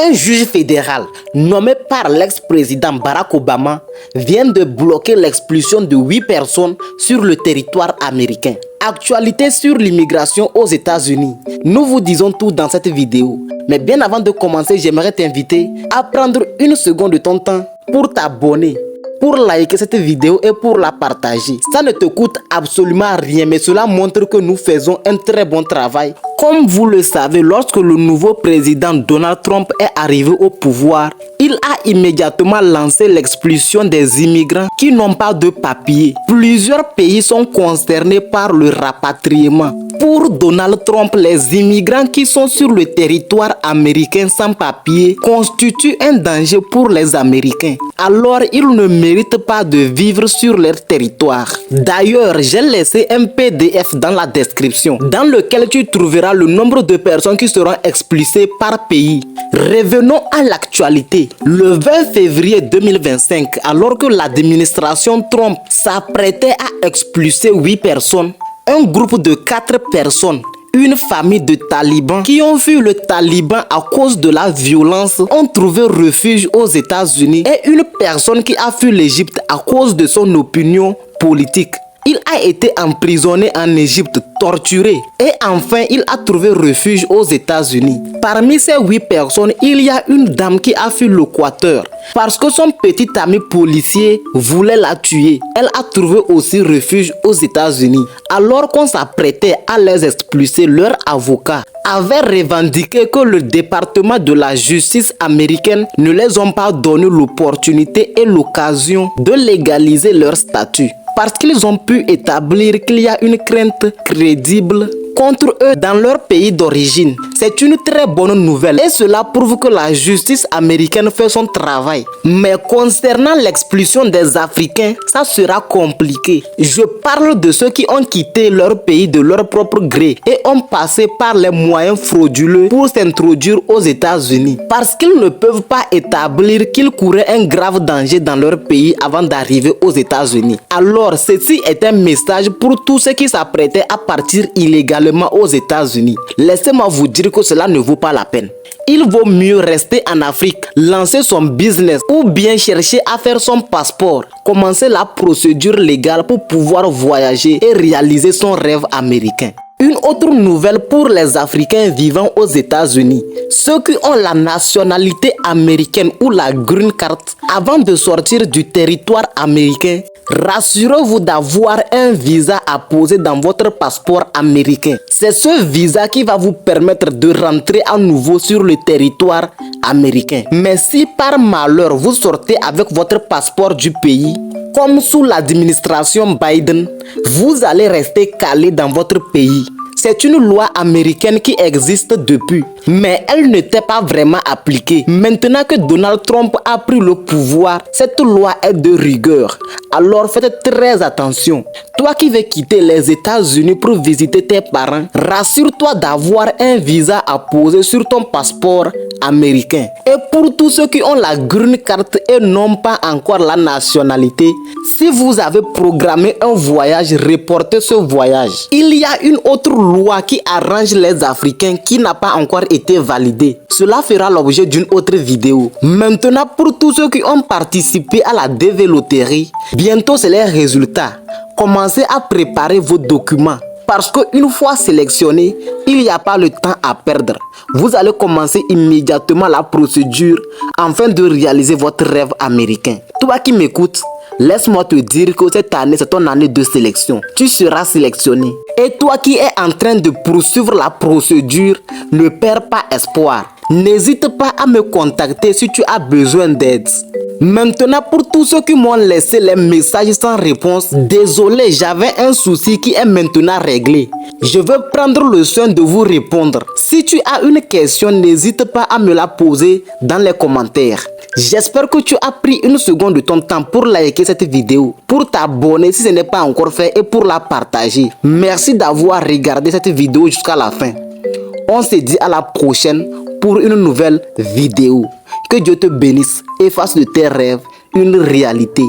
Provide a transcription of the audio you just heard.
Un juge fédéral nommé par l'ex-président Barack Obama vient de bloquer l'expulsion de 8 personnes sur le territoire américain. Actualité sur l'immigration aux États-Unis. Nous vous disons tout dans cette vidéo. Mais bien avant de commencer, j'aimerais t'inviter à prendre une seconde de ton temps pour t'abonner, pour liker cette vidéo et pour la partager. Ça ne te coûte absolument rien, mais cela montre que nous faisons un très bon travail. Comme vous le savez, lorsque le nouveau président Donald Trump est arrivé au pouvoir, il a immédiatement lancé l'expulsion des immigrants qui n'ont pas de papiers. Plusieurs pays sont concernés par le rapatriement. Pour Donald Trump, les immigrants qui sont sur le territoire américain sans papier constituent un danger pour les Américains. Alors, ils ne méritent pas de vivre sur leur territoire. D'ailleurs, j'ai laissé un PDF dans la description, dans lequel tu trouveras le nombre de personnes qui seront expulsées par pays. Revenons à l'actualité. Le 20 février 2025, alors que l'administration Trump s'apprêtait à expulser 8 personnes, un groupe de 4 personnes, une famille de talibans qui ont fui le taliban à cause de la violence, ont trouvé refuge aux États-Unis, et une personne qui a fui l'Égypte à cause de son opinion politique. Il a été emprisonné en Égypte, torturé, et enfin il a trouvé refuge aux États-Unis. Parmi ces 8 personnes, il y a une dame qui a fui l'Équateur parce que son petit ami policier voulait la tuer. Elle a trouvé aussi refuge aux États-Unis. Alors qu'on s'apprêtait à les expulser, leur avocat avait revendiqué que le département de la justice américaine ne les ont pas donné l'opportunité et l'occasion de légaliser leur statut, parce qu'ils ont pu établir qu'il y a une crainte crédible contre eux dans leur pays d'origine. C'est une très bonne nouvelle et cela prouve que la justice américaine fait son travail. Mais concernant l'expulsion des Africains, ça sera compliqué. Je parle de ceux qui ont quitté leur pays de leur propre gré et ont passé par les moyens frauduleux pour s'introduire aux États-Unis, parce qu'ils ne peuvent pas établir qu'ils couraient un grave danger dans leur pays avant d'arriver aux États-Unis. Alors, ceci est un message pour tous ceux qui s'apprêtaient à partir illégalement aux États-Unis. Laissez-moi vous dire que cela ne vaut pas la peine. Il vaut mieux rester en Afrique, lancer son business ou bien chercher à faire son passeport, commencer la procédure légale pour pouvoir voyager et réaliser son rêve américain. Une autre nouvelle pour les Africains vivant aux États-Unis. Ceux qui ont la nationalité américaine ou la green card, avant de sortir du territoire américain, rassurez-vous d'avoir un visa à poser dans votre passeport américain. C'est ce visa qui va vous permettre de rentrer à nouveau sur le territoire américain. Mais si par malheur vous sortez avec votre passeport du pays, comme sous l'administration Biden, vous allez rester calé dans votre pays. C'est une loi américaine qui existe depuis, mais elle n'était pas vraiment appliquée. Maintenant que Donald Trump a pris le pouvoir, cette loi est de rigueur. Alors faites très attention. Toi qui veux quitter les États-Unis pour visiter tes parents, rassure-toi d'avoir un visa à poser sur ton passeport américain. Et pour tous ceux qui ont la green card et n'ont pas encore la nationalité, si vous avez programmé un voyage, reportez ce voyage. Il y a une autre loi qui arrange les Africains qui n'a pas encore été validée. Cela fera l'objet d'une autre vidéo. Maintenant, pour tous ceux qui ont participé à la DV Loterie, bientôt c'est les résultats. Commencez à préparer vos documents, parce qu'une fois sélectionné, il n'y a pas le temps à perdre. Vous allez commencer immédiatement la procédure afin de réaliser votre rêve américain. Toi qui m'écoutes, laisse-moi te dire que cette année, c'est ton année de sélection. Tu seras sélectionné. Et toi qui es en train de poursuivre la procédure, ne perds pas espoir. N'hésite pas à me contacter si tu as besoin d'aide. Maintenant, pour tous ceux qui m'ont laissé les messages sans réponse, désolé, j'avais un souci qui est maintenant réglé. Je vais prendre le soin de vous répondre. Si tu as une question, n'hésite pas à me la poser dans les commentaires. J'espère que tu as pris une seconde de ton temps pour liker cette vidéo, pour t'abonner si ce n'est pas encore fait et pour la partager. Merci d'avoir regardé cette vidéo jusqu'à la fin. On se dit à la prochaine pour une nouvelle vidéo. Que Dieu te bénisse et fasse de tes rêves une réalité.